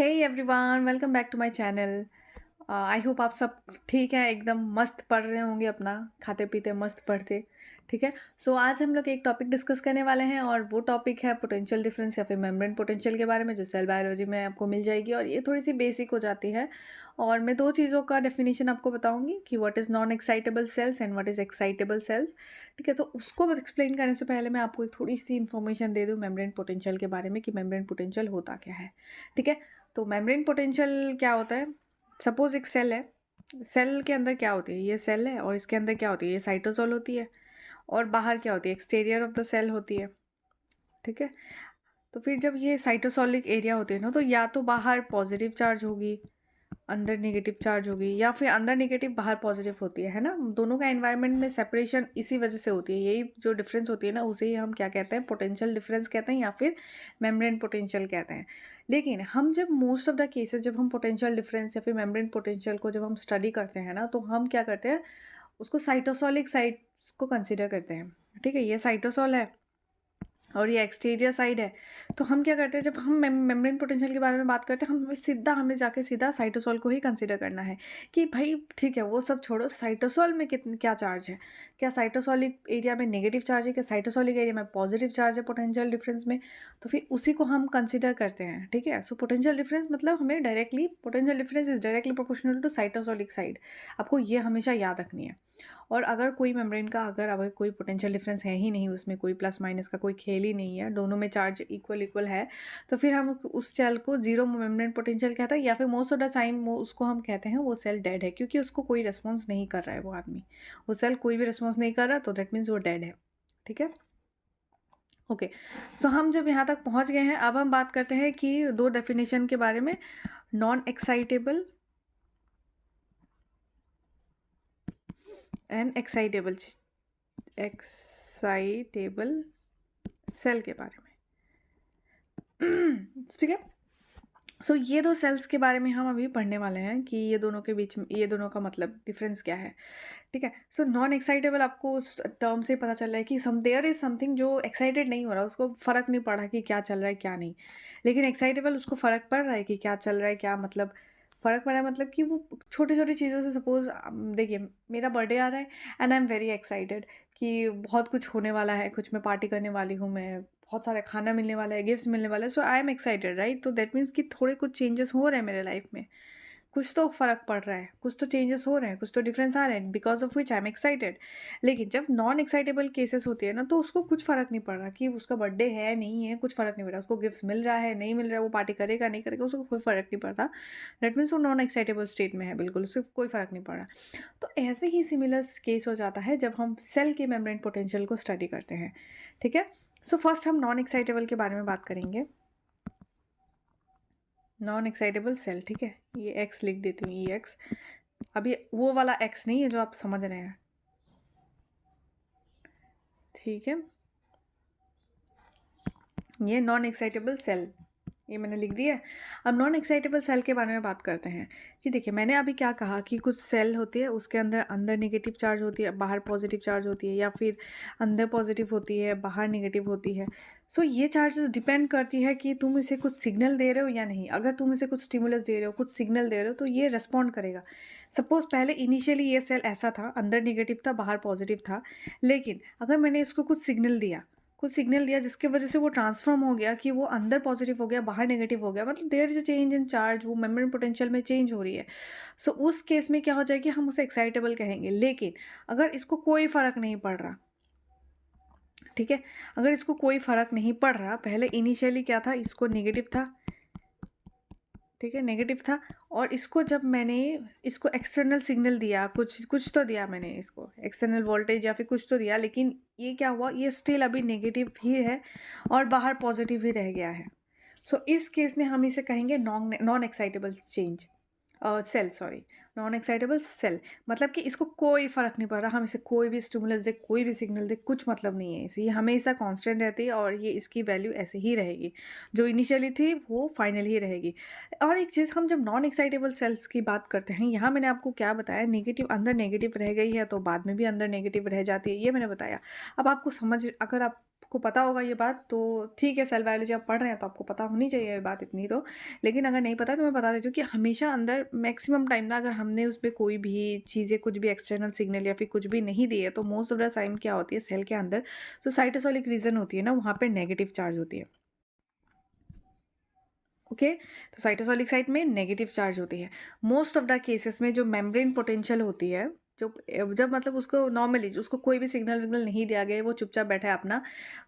Hey everyone, welcome back to my channel. I hope आप सब ठीक हैं, एकदम मस्त पढ़ रहे होंगे, अपना खाते पीते मस्त पढ़ते। ठीक है। सो आज हम लोग एक टॉपिक डिस्कस करने वाले हैं और वो टॉपिक है पोटेंशियल डिफरेंस या फिर मेम्ब्रेन पोटेंशियल के बारे में, जो सेल बायोलॉजी में आपको मिल जाएगी और ये थोड़ी सी बेसिक हो जाती है। और मैं दो चीज़ों का डेफिनेशन आपको बताऊंगी कि what is non excitable cells and what is excitable cells. ठीक है। तो उसको एक्सप्लेन करने से पहले मैं आपको एक थोड़ी सी इन्फॉर्मेशन दे दूँ मेम्ब्रेन पोटेंशियल के बारे में कि मेम्ब्रेन पोटेंशियल होता क्या है। ठीक है। तो मेम्ब्रेन पोटेंशियल क्या होता है? सपोज एक सेल है। सेल के अंदर क्या होती है? ये सेल है और इसके अंदर क्या होती है? ये साइटोसोल होती है। और बाहर क्या होती है? एक्सटीरियर ऑफ द सेल होती है। ठीक है। तो फिर जब ये साइटोसोलिक एरिया होती है ना, तो या तो बाहर पॉजिटिव चार्ज होगी, अंदर नेगेटिव चार्ज होगी, या फिर अंदर नेगेटिव बाहर पॉजिटिव होती है ना। दोनों का एनवायरनमेंट में सेपरेशन इसी वजह से होती है। यही जो डिफरेंस होती है ना, उसे ही हम क्या कहते हैं? पोटेंशियल डिफरेंस कहते हैं या फिर मेम्ब्रेन पोटेंशियल कहते हैं। लेकिन हम जब मोस्ट ऑफ द केसेस जब हम पोटेंशियल डिफरेंस या फिर मेम्ब्रेन पोटेंशियल को जब हम स्टडी करते हैं ना, तो हम क्या करते हैं? उसको साइटोसोलिक साइट्स को कंसिडर करते हैं। ठीक है। ये साइटोसोल है और ये एक्सटीरियर साइड है। तो हम क्या करते हैं, जब हम मेम्ब्रेन पोटेंशियल के बारे में बात करते हैं, हमें जाके सीधा साइटोसोल को ही कंसीडर करना है कि भाई ठीक है, वो सब छोड़ो, साइटोसोल में कितन क्या चार्ज है? क्या साइटोसोलिक एरिया में नेगेटिव चार्ज है? क्या साइटोसोलिक एरिया में पॉजिटिव चार्ज है पोटेंशियल डिफरेंस में? तो फिर उसी को हम कंसिडर करते हैं। ठीक है। सो पोटेंशियल डिफरेंस मतलब हमें directly, potential difference is directly proportional to cytosolic side. आपको ये हमेशा याद रखनी है। और अगर कोई मेम्ब्रेन का अगर कोई पोटेंशियल डिफरेंस है ही नहीं, उसमें कोई प्लस माइनस का कोई खेल ही नहीं है, दोनों में चार्ज इक्वल इक्वल है, तो फिर हम उस सेल को जीरो मेम्ब्रेन पोटेंशियल कहते हैं, या फिर मोस्ट ऑफ द टाइम वो उसको हम कहते हैं वो सेल डेड है, क्योंकि उसको कोई रिस्पॉन्स नहीं कर रहा है वो आदमी। वो सेल कोई भी रिस्पॉन्स नहीं कर रहा, तो दैट मीन्स वो डेड है। ठीक है। ओके। सो हम जब यहाँ तक पहुँच गए हैं, अब हम बात करते हैं कि दो डेफिनेशन के बारे में। Non excitable and excitable cell के बारे में। ठीक है। सो ये दो सेल्स के बारे में हम अभी पढ़ने वाले हैं कि ये दोनों के बीच में, ये दोनों का मतलब डिफरेंस क्या है। ठीक है। सो नॉन एक्साइटेबल, आपको उस टर्म से पता चल रहा है कि देयर इज समथिंग जो एक्साइटेड नहीं हो रहा, उसको फ़र्क नहीं पड़ रहा कि क्या चल रहा है क्या नहीं। लेकिन एक्साइटेबल, उसको फ़र्क पड़ रहा है कि क्या चल रहा है क्या, मतलब फ़र्क पड़ रहा है, मतलब कि वो छोटी छोटी चीज़ों से, सपोज देखिए मेरा बर्थडे आ रहा है and I am very excited कि बहुत कुछ होने वाला है, कुछ मैं पार्टी करने वाली हूँ, मैं बहुत सारा खाना मिलने वाला है, गिफ्ट्स मिलने वाला है, सो आई एम एक्साइटेड, राइट? तो दैट मीन्स कि थोड़े कुछ चेंजेस हो रहे हैं मेरे लाइफ में, कुछ तो फ़र्क पड़ रहा है, कुछ तो चेंजेस हो रहे हैं, कुछ तो डिफरेंस आ रहे हैं, because of which I am excited. लेकिन जब नॉन एक्साइटेबल केसेस होती है ना, तो उसको कुछ फ़र्क नहीं पड़ रहा कि उसका बर्थडे है नहीं है, कुछ फ़र्क नहीं पड़ रहा, उसको गिफ्ट्स मिल रहा है नहीं मिल रहा है, वो पार्टी करेगा नहीं करेगा, उसको कोई फ़र्क नहीं पड़ रहा। दैट मीन्स वो नॉन एक्साइटेबल स्टेट में है, बिल्कुल उससे कोई फ़र्क नहीं पड़ रहा। तो ऐसे ही सिमिलर केस हो जाता है जब हम सेल के मेम्ब्रेन पोटेंशियल को स्टडी करते हैं। ठीक है। सो फर्स्ट हम नॉन एक्साइटेबल के बारे में बात करेंगे। Non excitable cell. ठीक है। ये एक्स लिख देती हूँ, ई एक्स। अभी वो वाला एक्स नहीं है जो आप समझ रहे हैं। ठीक है। ये नॉन एक्साइटेबल सेल, ये मैंने लिख दिया है। अब नॉन एक्साइटेबल सेल के बारे में बात करते हैं कि देखिए मैंने अभी क्या कहा कि कुछ सेल होती है, उसके अंदर अंदर नेगेटिव चार्ज होती है, बाहर पॉजिटिव चार्ज होती है, या फिर अंदर पॉजिटिव होती है, बाहर नेगेटिव होती है। सो ये चार्जेस डिपेंड करती है कि तुम इसे कुछ सिग्नल दे रहे हो या नहीं। अगर तुम इसे कुछ स्टिमुलस दे रहे हो, कुछ सिग्नल दे रहे हो, तो ये रेस्पॉन्ड करेगा। सपोज पहले इनिशियली ये सेल ऐसा था, अंदर नेगेटिव था बाहर पॉजिटिव था, लेकिन अगर मैंने इसको कुछ सिग्नल दिया जिसकी वजह से वो ट्रांसफॉर्म हो गया कि वो अंदर पॉजिटिव हो गया बाहर नेगेटिव हो गया, मतलब there is a change in charge, वो मेम्ब्रेन पोटेंशियल में चेंज हो रही है। सो उस केस में क्या हो जाएगी, हम उसे एक्साइटेबल कहेंगे। लेकिन अगर इसको कोई फ़र्क नहीं पड़ रहा, ठीक है, अगर इसको कोई फ़र्क नहीं पड़ रहा, पहले इनिशियली क्या था, इसको नेगेटिव था, ठीक है, नेगेटिव था, और इसको जब मैंने इसको एक्सटर्नल सिग्नल दिया, कुछ कुछ तो दिया मैंने इसको, एक्सटर्नल वोल्टेज या फिर कुछ तो दिया, लेकिन ये क्या हुआ, ये स्टिल अभी नेगेटिव ही है और बाहर पॉजिटिव ही रह गया है। सो इस केस में हम इसे कहेंगे non non excitable change, cell, sorry, non excitable cell. मतलब कि इसको कोई फ़र्क नहीं पड़ रहा, हम इसे कोई भी स्टिमुलस दे, कोई भी सिग्नल दे, कुछ मतलब नहीं है इसे, ये हमेशा कांस्टेंट रहती है और ये इसकी वैल्यू ऐसे ही रहेगी, जो इनिशियली थी वो फाइनल ही रहेगी। और एक चीज़, हम जब नॉन एक्साइटेबल सेल्स की बात करते हैं, यहाँ मैंने आपको क्या बताया, नेगेटिव अंदर नेगेटिव रह गई है तो बाद में भी अंदर नेगेटिव रह जाती है, ये मैंने बताया। अब आपको समझ, अगर आप को पता होगा ये बात तो ठीक है, सेल बायोलॉजी आप पढ़ रहे हैं तो आपको पता होनी चाहिए ये बात इतनी तो। लेकिन अगर नहीं पता तो मैं बता देती हूँ कि हमेशा अंदर मैक्सिमम टाइम ना अगर हमने उसपे कोई भी चीज़ें कुछ भी एक्सटर्नल सिग्नल या फिर कुछ भी नहीं दी है तो मोस्ट ऑफ द टाइम क्या होती है सेल के अंदर जो साइटोसोलिक रीजन होती है ना वहाँ पे नेगेटिव चार्ज होती है। ओके, तो साइटोसोलिक साइट में नेगेटिव चार्ज होती है। मोस्ट ऑफ द केसेस में जो मेम्ब्रेन पोटेंशियल होती है, जो जब मतलब उसको नॉर्मली उसको कोई भी सिग्नल विग्नल नहीं दिया गया है, वो चुपचाप बैठा है अपना,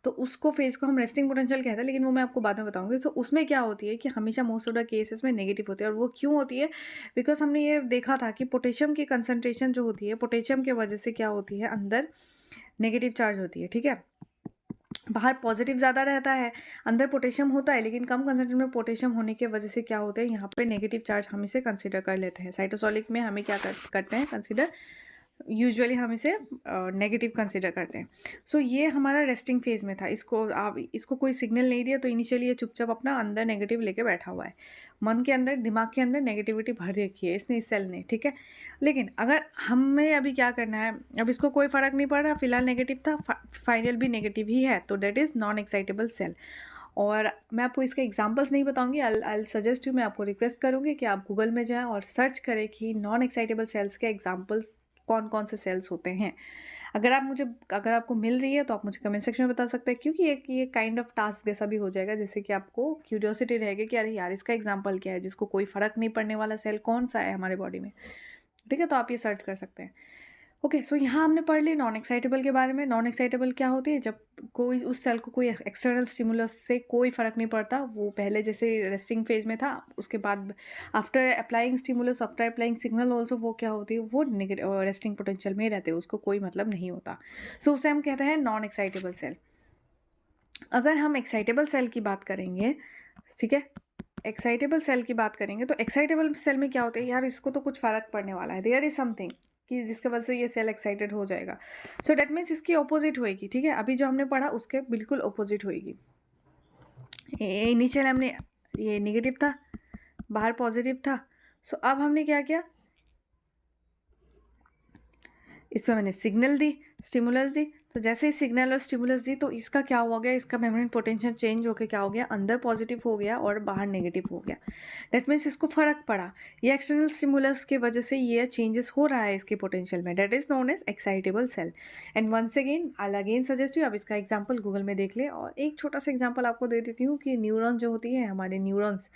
तो उसको फेज को हम रेस्टिंग पोटेंशियल कहते हैं, लेकिन वो मैं आपको बाद में बताऊंगी। तो उसमें क्या होती है कि हमेशा मोस्ट ऑफ द केसेस में नेगेटिव होती है, और वो क्यों होती है? बिकॉज हमने ये देखा था कि पोटेशियम की कंसनट्रेशन जो होती है, पोटेशियम की वजह से क्या होती है, अंदर नेगेटिव चार्ज होती है, ठीक है। बाहर पॉजिटिव ज़्यादा रहता है, अंदर पोटेशियम होता है, लेकिन कम कंसंट्रेशन में पोटेशियम होने की वजह से क्या होता है, यहाँ पे नेगेटिव चार्ज हम इसे कंसीडर कर लेते हैं। साइटोसोलिक में हमें क्या करते हैं कंसीडर, यूजुअली हम इसे नेगेटिव कंसीडर करते हैं। सो ये हमारा रेस्टिंग फेज में था। इसको आप इसको कोई सिग्नल नहीं दिया तो इनिशियली ये चुपचाप अपना अंदर नेगेटिव लेके बैठा हुआ है, मन के अंदर दिमाग के अंदर नेगेटिविटी भर रखी है इसने, इस सेल ने, ठीक है। लेकिन अगर हमें अभी क्या करना है, अब इसको कोई फ़र्क नहीं पड़ रहा, फिलहाल नेगेटिव था, फाइनल भी नेगेटिव ही है, तो that is non excitable cell. और मैं आपको इसके एग्जांपल्स नहीं बताऊंगी, आई सजेस्ट यू, मैं आपको रिक्वेस्ट करूंगी कि आप गूगल में जाएं और सर्च करें कि नॉन एक्साइटेबल सेल्स के एग्जांपल्स कौन कौन से सेल्स होते हैं। अगर आपको मिल रही है तो आप मुझे कमेंट सेक्शन में बता सकते हैं, क्योंकि एक ये काइंड ऑफ टास्क जैसा भी हो जाएगा, जिससे कि आपको क्यूरियोसिटी रहेगी कि अरे यार इसका एग्जाम्पल क्या है, जिसको कोई फ़र्क नहीं पड़ने वाला सेल कौन सा है हमारे बॉडी में, ठीक है। तो आप ये सर्च कर सकते हैं। ओके, सो यहाँ हमने पढ़ ली नॉन एक्साइटेबल के बारे में। नॉन एक्साइटेबल क्या होती है, जब कोई उस सेल को कोई एक्सटर्नल स्टिमुलस से कोई फ़र्क नहीं पड़ता, वो पहले जैसे रेस्टिंग फेज में था, उसके बाद after applying stimulus, after applying signal also, वो क्या होती है, वो नेगेटिव रेस्टिंग पोटेंशियल में रहते हैं, उसको कोई मतलब नहीं होता। सो उसे हम कहते हैं नॉन एक्साइटेबल सेल। अगर हम एक्साइटेबल सेल की बात करेंगे, ठीक है, एक्साइटेबल सेल की बात करेंगे तो एक्साइटेबल सेल में क्या होता है, यार इसको तो कुछ फ़र्क पड़ने वाला है, देयर इज समथिंग कि जिसके वजह से ये सेल एक्साइटेड हो जाएगा। सो डैट मीन्स इसकी ऑपोजिट होएगी, ठीक है। अभी जो हमने पढ़ा उसके बिल्कुल ऑपोजिट होएगी। इनिशियल हमने ये नेगेटिव था, बाहर पॉजिटिव था। सो अब हमने क्या किया, इसमें मैंने सिग्नल दी, स्टिमुलस दी, तो जैसे ही सिग्नल और स्टिमुलस दी तो इसका क्या हो गया, इसका मेम्ब्रेन पोटेंशियल चेंज होकर क्या हो गया, अंदर पॉजिटिव हो गया और बाहर नेगेटिव हो गया। डेट मीन्स इसको फ़र्क पड़ा, ये एक्सटर्नल स्टिमुलस की वजह से ये चेंजेस हो रहा है इसके पोटेंशियल में, that is known as excitable cell. And once again I again suggest you, आप इसका एग्जाम्पल गूगल में देख ले। और एक छोटा सा एग्जाम्पल आपको दे देती हूँ कि न्यूरॉन जो होती है, हमारे न्यूरॉन्स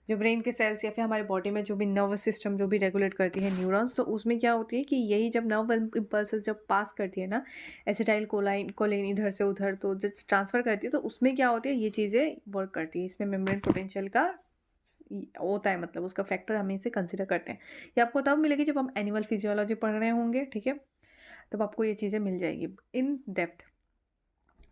जो ब्रेन के सेल्स या फिर हमारे बॉडी में जो भी नर्वस सिस्टम जो भी रेगुलेट करती है न्यूरॉन्स, तो उसमें क्या होती है कि यही जब नर्व इम्पल्सेस जब पास करती है ना, एसिटाइल कोलिन इधर से उधर, तो जब ट्रांसफ़र करती है तो उसमें क्या होती है, ये चीज़ें वर्क करती है। इसमें मेम्ब्रेन पोटेंशियल का होता है, मतलब उसका फैक्टर हम इसे कंसिडर करते हैं। ये आपको तब मिलेगी जब हम एनिमल फिजियोलॉजी पढ़ रहे होंगे, ठीक है, तब आपको ये चीज़ें मिल जाएगी इन डेप्थ।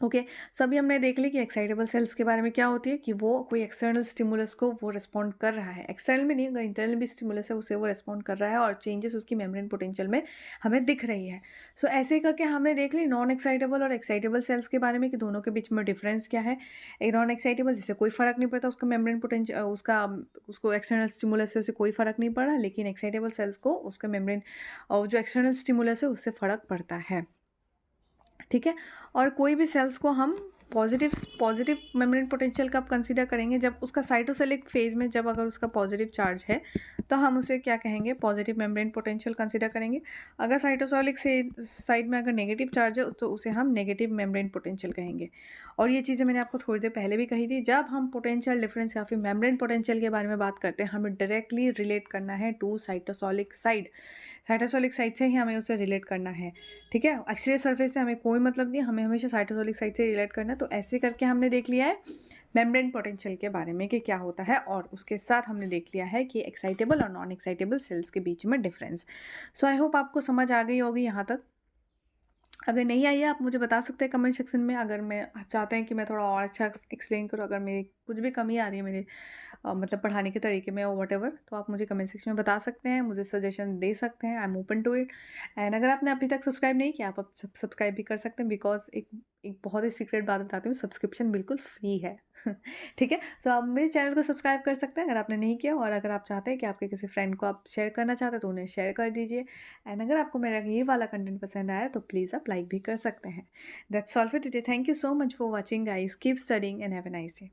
ओके, सो अभी हमने देख ली कि एक्साइटेबल सेल्स के बारे में क्या होती है, कि वो कोई एक्सटर्नल स्टिमुलस को वो रिस्पॉन्ड कर रहा है, एक्सटर्नल में नहीं, अगर इंटरनल भी स्टिमुलस है उसे वो रिस्पॉन्ड कर रहा है और चेंजेस उसकी मेम्ब्रेन पोटेंशियल में हमें दिख रही है। सो ऐसे करके हमने देख ली नॉन एक्साइटेबल और एक्साइटेबल सेल्स के बारे में कि दोनों के बीच में डिफरेंस क्या है। एक नॉन एक्साइटेबल जिससे कोई फ़र्क नहीं पड़ता, उसका मेम्ब्रेन पोटेंशियल उसको एक्सटर्नल स्टिमुलस से उसे कोई फ़र्क नहीं पड़ा, लेकिन एक्साइटेबल सेल्स को उसका मेम्ब्रेन और जो एक्सटर्नल स्टिमुलस है उससे फ़र्क पड़ता है, ठीक है। और कोई भी सेल्स को हम पॉजिटिव मेम्ब्रेन पोटेंशियल कब कंसीडर करेंगे, जब उसका साइटोसेलिक फेज में जब अगर उसका पॉजिटिव चार्ज है तो हम उसे क्या कहेंगे, पॉजिटिव मेम्ब्रेन पोटेंशियल कंसीडर करेंगे। अगर साइटोसोलिक से साइड में अगर नेगेटिव चार्ज है तो उसे हम नेगेटिव मेम्ब्रेन पोटेंशियल कहेंगे। और ये चीज़ें मैंने आपको थोड़ी देर पहले भी कही थी, जब हम पोटेंशियल डिफरेंस या फिर मेम्ब्रेन पोटेंशियल के बारे में बात करते हैं, हमें डायरेक्टली रिलेट करना है to cytosolic side, cytosolic side से ही हमें उसे रिलेट करना है, ठीक है। एक्सटीरियर सरफेस से हमें कोई मतलब नहीं, हमें हमेशा साइटोसोलिक साइड से रिलेट करना है। तो ऐसे करके हमने देख लिया है मेम्ब्रेन पोटेंशियल के बारे में कि क्या होता है, और उसके साथ हमने देख लिया है कि एक्साइटेबल और नॉन एक्साइटेबल सेल्स के बीच में डिफरेंस। सो आई होप आपको समझ आ गई होगी यहाँ तक। अगर नहीं आई है आप मुझे बता सकते हैं कमेंट सेक्शन में, अगर मैं आप चाहते हैं कि मैं थोड़ा और अच्छा एक्सप्लेन करूँ, अगर मेरी कुछ भी कमी आ रही है मेरे मतलब पढ़ाने के तरीके में और वट तो आप मुझे कमेंट सेक्शन में बता सकते हैं, मुझे सजेशन दे सकते हैं, I am open to it. And अगर आपने अभी तक सब्सक्राइब नहीं किया, आप सब्सक्राइब भी कर सकते हैं, बिकॉज एक बहुत ही सीक्रेट बात बताती हूँ, सब्सक्रिप्शन बिल्कुल फ्री है ठीक है। तो आप मेरे चैनल को सब्सक्राइब कर सकते हैं अगर आपने नहीं किया, और अगर आप चाहते हैं कि आपके किसी फ्रेंड को आप शेयर करना चाहते हैं तो उन्हें शेयर कर दीजिए। एंड अगर आपको मेरा ये वाला कंटेंट पसंद आया तो प्लीज़ आप लाइक भी कर सकते हैं। That's all for today. Thank you so much for watching guys. Keep studying and have a nice day.